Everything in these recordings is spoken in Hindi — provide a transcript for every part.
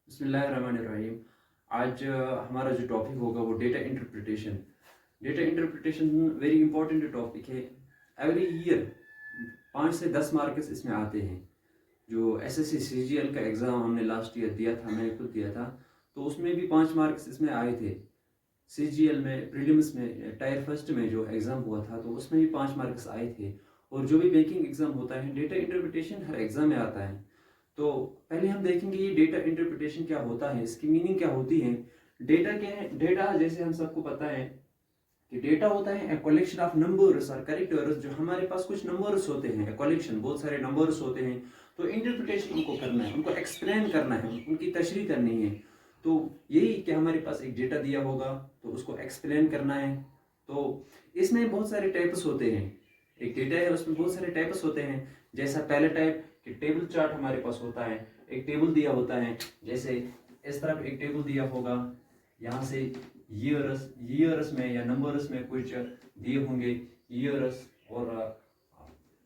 बिस्मिल्लाहिर्रहमानिर्रहीम। आज हमारा जो टॉपिक होगा वो data interpretation. Data interpretation very important topic है। एवरी ईयर 5 से 10 मार्क्स इसमें आते हैं। जो एसएससी सीजीएल का एग्ज़ाम हमने लास्ट ईयर दिया था, मैंने खुद दिया था, तो उसमें भी 5 मार्क्स इसमें आए थे। सीजीएल में प्रीलिम्स में टायर फर्स्ट में जो एग्ज़ाम हुआ था तो उसमें भी 5 मार्क्स आए थे। और जो भी बैंकिंग एग्ज़ाम होता है, डेटा इंटरप्रिटेशन हर एग्ज़ाम में आता है। तो पहले हम देखेंगे ये डेटा इंटरप्रिटेशन क्या होता है, इसकी मीनिंग क्या होती है। डेटा क्या है? डेटा जैसे हम सबको पता है कि डेटा होता है कलेक्शन ऑफ नंबर्स और कैरेक्टर्स। जो हमारे पास कुछ नंबर्स होते हैं, कलेक्शन बहुत सारे नंबर्स होते हैं, तो इंटरप्रिटेशन उनको करना है, उनको एक्सप्लेन करना है, उनकी तशरीह करनी है। तो यही कि हमारे पास एक डेटा दिया होगा तो उसको एक्सप्लेन करना है। तो इसमें बहुत सारे टाइप्स होते हैं। एक डेटा है उसमें बहुत सारे टाइप्स होते हैं। जैसा पहले टाइप कि टेबल चार्ट हमारे पास होता है। एक टेबल दिया होता है, जैसे इस तरफ एक टेबल दिया होगा, यहाँ से ईयर्स में या नंबर्स में कुछ दिए होंगे, ईयर्स और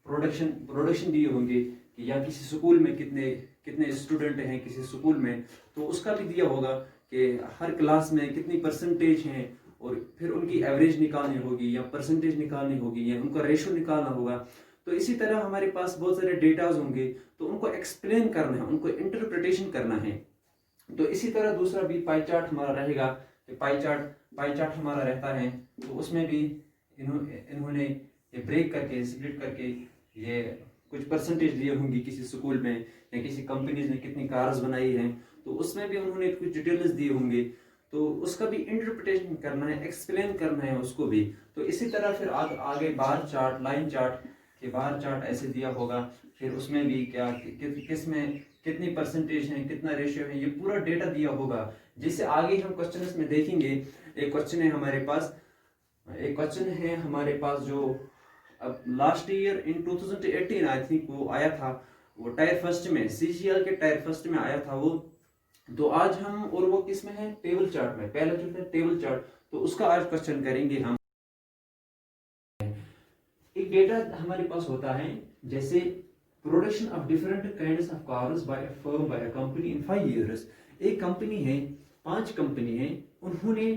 प्रोडक्शन दिए होंगे कि या किसी स्कूल में कितने कितने स्टूडेंट हैं किसी स्कूल में, तो उसका भी दिया होगा कि हर क्लास में कितनी परसेंटेज हैं, और फिर उनकी एवरेज निकालनी होगी या परसेंटेज निकालनी होगी या उनका रेशो निकालना होगा। तो इसी तरह हमारे पास बहुत सारे डेटाज होंगे, तो उनको एक्सप्लेन करना है, उनको इंटरप्रिटेशन करना है। तो इसी तरह दूसरा भी पाई चार्ट हमारा रहेगा कि पाई चार्ट हमारा रहता है। तो उसमें भी इन्होंने ये ब्रेक करके स्प्लिट करके ये कुछ परसेंटेज दिए होंगी किसी स्कूल में या किसी कंपनीज ने कितनी कार्स बनाई हैं, तो उसमें भी उन्होंने कुछ डिटेल्स दिए होंगे। तो उसका भी इंटरप्रिटेशन करना है, एक्सप्लेन करना है उसको भी। तो इसी तरह फिर आगे बार चार्ट, लाइन चार्ट के बार चार्ट ऐसे दिया होगा। फिर उसमें भी क्या किस में कितनी परसेंटेज है, कितना रेशियो है, ये पूरा डेटा दिया होगा। जिससे आगे हम क्वेश्चन में देखेंगे। एक क्वेश्चन है हमारे पास जो अब last year in 2018 I think वो आया था, वो टायर फर्स्ट में, सीजीएल के टायर फर्स्ट में आया था वो। तो आज हम, और वो किस में है, टेबल चार्ट में, पहला जो है टेबल चार्ट, तो उसका आज क्वेश्चन करेंगे हम। एक डेटा हमारे पास होता है, जैसे production of different kinds of cars by a firm by a company in 5 years. एक कंपनी है, 5 कंपनी है, उन्होंने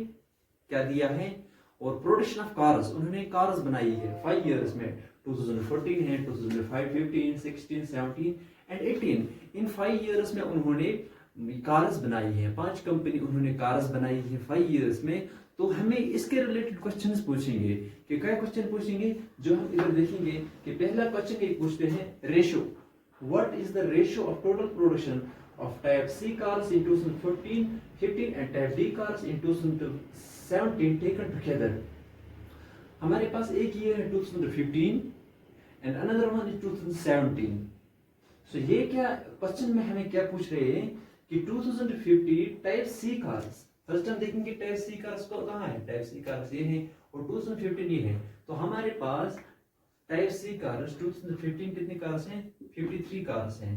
क्या दिया है, और प्रोडक्शन ऑफ कार्स, उन्होंने कार्स बनाई है 5 इयर्स में। 2014 है, 2005, 15, 16, 17 एंड 18। इन 5 इयर्स में उन्होंने कार्स बनाई है, 5 कंपनी उन्होंने कार्स बनाई है 5 इयर्स में। तो हमें इसके रिलेटेड क्वेश्चंस पूछेंगे कि क्या क्वेश्चन पूछेंगे, जो हम इधर देखेंगे कि पहला क्वेश्चन एक पूछते हैं, ratio. What is the ratio of total production of type C cars in 2014, 15 and type D cars in 2017 taken together. हमारे पास एक ईयर है 2015 and another one is 2017। So ये क्या क्वेश्चन में हमें क्या पूछ रहे हैं कि 2015 टाइप सी कार्स, फर्स्ट हम देखेंगे टाइप सी कार्स को कहाँ है, टाइप सी कार्स ये है और 2015 ये है। तो हमारे पास टाइप सी कार्स 2015 कितनी कार्स हैं, 53 कार्स हैं,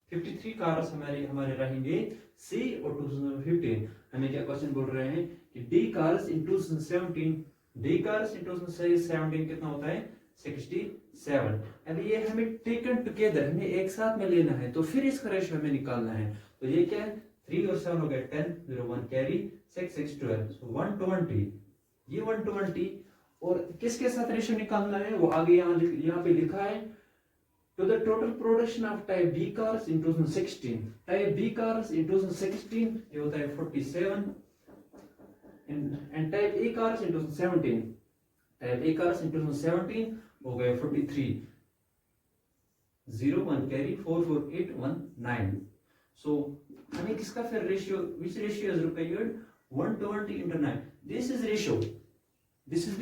53 कार्स हमारे रहेंगे सी। और 2015 हमें क्या क्वेश्चन बोल रहे हैं कि D cars in 2017, D cars in 2017 कितना होता है, 67। अब ये हमें टेकन टुगेदर, हमें एक साथ में लेना है, तो फिर इसका रेशियो हमें निकालना है। तो ये क्या है, 3 और 7 हो गया 10, 0 1 कैरी, 6 6 12, so 120। ये 120 और किसके साथ रेशियो निकालना है, वो आगे यहाँ पे लिखा है, to the total production of type B cars in 2016। type B cars in 2016 ये होता है 47 and type A cars in 2017, type A cars in 2017 हो गए 43, 0 1 कैरी, 4 4 8 1 9। सो हमें किसका फिर ratio, which ratio is required, 120 into 9। this is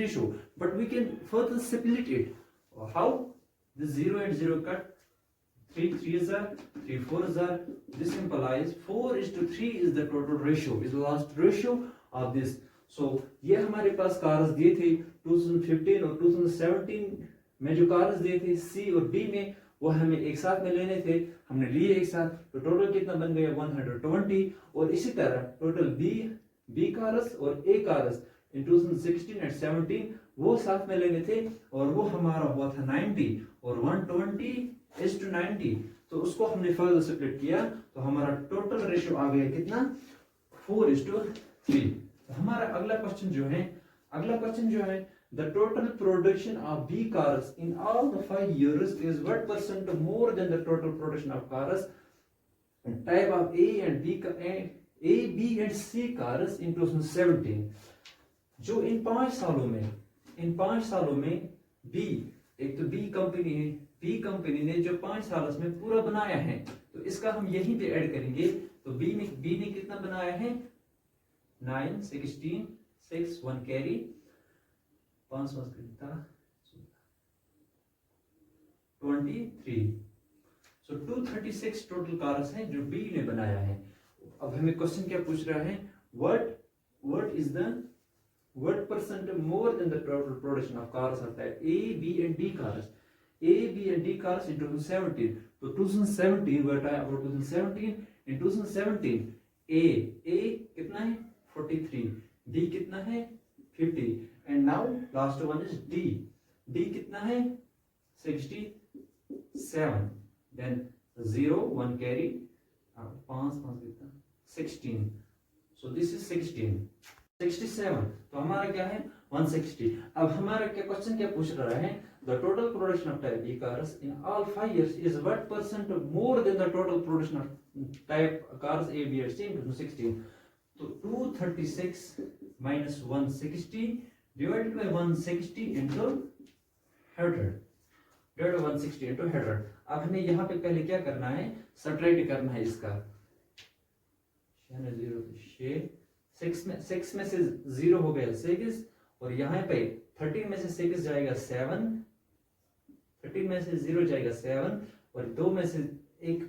ratio, but we can further split it। how? The 0 and 0 cut, 3 3s are, 3 4s are, this implies 4:3 is the total ratio, is the last ratio of this। so ये हमारे पास कार्स दिए थे 2015 और 2017 में, जो कार्स दिए थे सी और डी में, वो हमें एक साथ में लेने थे, हमने लिए एक साथ, तो टोटल कितना बन गया 120। और इसी तरह टोटल बी कार्स और ए कार्स इन 2016 एंड 17 वो साथ में लेने थे और वो हमारा हुआ था 90 और 120:90, तो उसको हमने फर्दर स्प्लिट किया तो हमारा टोटल रेशियो आ गया कितना 4:3। तो हमारा अगला क्वेश्चन जो है the total production of B cars in all the 5 years is what percent more than the total production of cars type of A B and C cars in 2017। जो इन 5 सालों में बी, एक तो बी कंपनी ने जो 5 सालों में पूरा बनाया है, तो इसका हम यहीं पे ऐड करेंगे। तो बी ने कितना बनाया है 9, 16, 6, 1 कैरी, 5 कितना 23। सो 236 टोटल कार्स हैं जो बी ने बनाया है। अब हमें क्वेश्चन क्या पूछ रहा है, what is the what percent more than the total production of cars of type A, B and D cars in 2017। तो 2017 what about 2017, in 2017 A कितना है 43, B कितना है 50 and now last one is D कितना है 67, then 0 1 carry 5 कितना 16, so this is 67। तो हमारा क्या है 160। अब हमारा क्या क्वेश्चन क्या पूछ रहा है, the total production of type B cars in all 5 years is what percent more than the total production of type cars A B C in 2016। तो 236 minus 160 divided by 160 into 100 divided by 160 into 100। अब हमें यहाँ पे पहले क्या करना है, सब्ट्रैक्ट करना है इसका 6 में से 0 हो गया 6 और यहाँ पे 13 में से 6 जाएगा 7, 13 में से 0 जाएगा 7 और 2 में से 1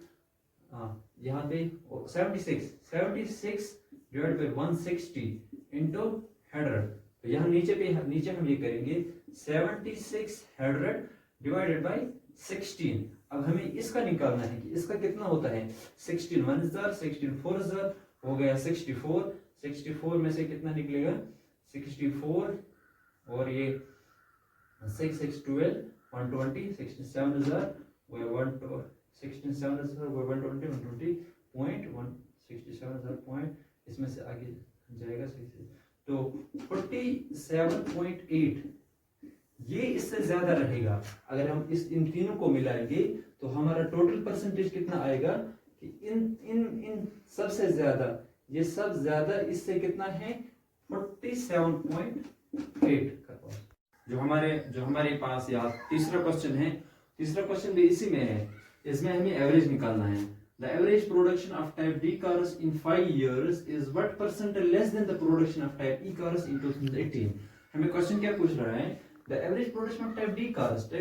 यहाँ पे 76 डिवाइड बाय 160 into 100। तो यहाँ नीचे हम ये करेंगे 7600 डिवाइडेड बाय 16। अब हमें इसका निकालना है कि इसका कितना होता है, 16 1 हजार 16 4 हजार हो गया 64 में से कितना निकलेगा 64 और ये 6 6 12 120 67,000 वो 167,000 पॉइंट इसमें से आगे जाएगा तो 47.8। ये इससे ज्यादा रहेगा। अगर हम इन तीनों को मिलाएंगे तो हमारा टोटल परसेंटेज कितना आएगा कि इन सबसे ज्यादा, ये सब ज्यादा इससे कितना है 47.8 का। जो हमारे पास यहाँ तीसरा क्वेश्चन भी इसी में है। इसमें हमें एवरेज निकालना है। The average production of type D cars in 5 years is what percent less than the production of type E cars in 2018। हमें क्वेश्चन क्या पूछ रहा है, the average production of type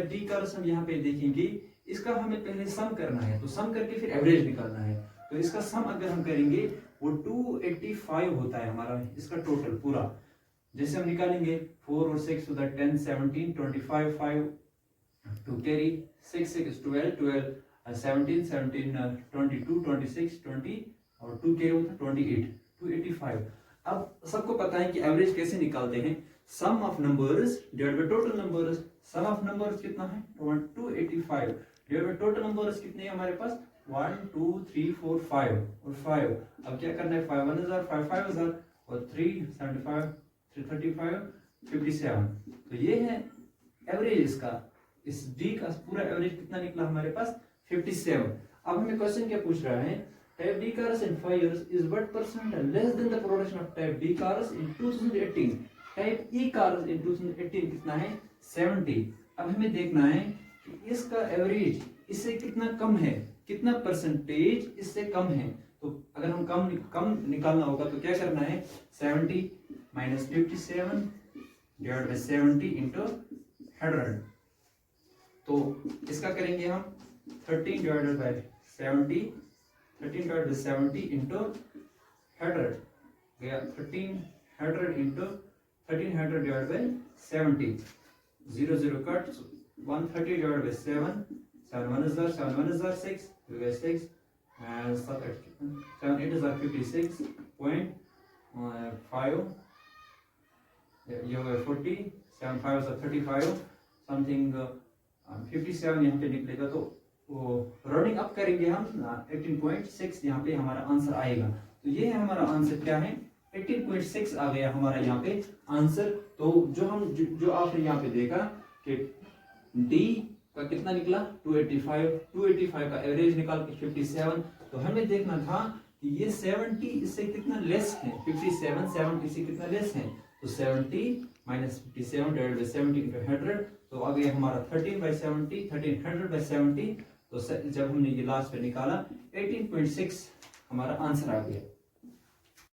D cars हम यहाँ पे देखेंगे। इसका हमें पहले सम करना है, तो सम करके फिर एवरेज निकालना है। तो इसका सम अगर हम करेंगे वो 285 होता है हमारा इसका टोटल पूरा। जैसे हम निकालेंगे 4 और 6 तो 10 17 25 5 2 कैरी 6 6 12 17 17 22 26 20 और 2 कैरी होता है 28 285। अब सबको पता है कि एवरेज कैसे निकालते हैं, sum of numbers divide by total numbers. Sum of numbers कितना है 285 डिवाइड बाय टोटल नंबर्स कितने हैं हमारे पास 1 2 3 4 5 और 5। अब क्या करना है 5 1000 5 5000 और 3 75 3 35 57। तो ये है एवरेज इसका, इस डी का पूरा एवरेज कितना निकला हमारे पास 57। अब हमें क्वेश्चन क्या पूछ रहा है, type D cars in 5 years is what percent less than the production of type D cars in 2018। Type E cars in 2018 कितना है 70। अब हमें देखना है कि इसका एवरेज इससे कितना कम है, कितना परसेंटेज इससे कम है। तो अगर हम कम निकालना होगा तो क्या करना है 70 minus 57 divided by 70 into 100। तो इसका करेंगे हम 13 divided by 70 into 100 गया 1300 into 1300 divided by 70 0 0 cut 130 divided by 7 7 1 is 7 1 is 6 we get 6 and 7 8 is 56.5 ये हो गया 40 7 5 35 समथिंग 57 यहाँ पे निकलेगा। तो वो राउंडिंग अप करेंगे हम 18.6 यहाँ पे हमारा आंसर आएगा। तो ये है हमारा आंसर, क्या है 18.6 आ गया हमारा यहाँ पे आंसर। तो जो हम जो आपने यहाँ पे देखा कि डी का कितना निकला 285 का एवरेज निकाल के 57। तो हमें देखना था कि ये 70 इससे कितना लेस है, 57 70 से कितना लेस है। तो 70 माइनस 57 डिवाइडेड बाय 70 इनटू 100, तो आ गया हमारा 13/70 1300/70। तो जब हमने ये लास्ट पे निकाला 18.6 हमारा आंसर आ गया।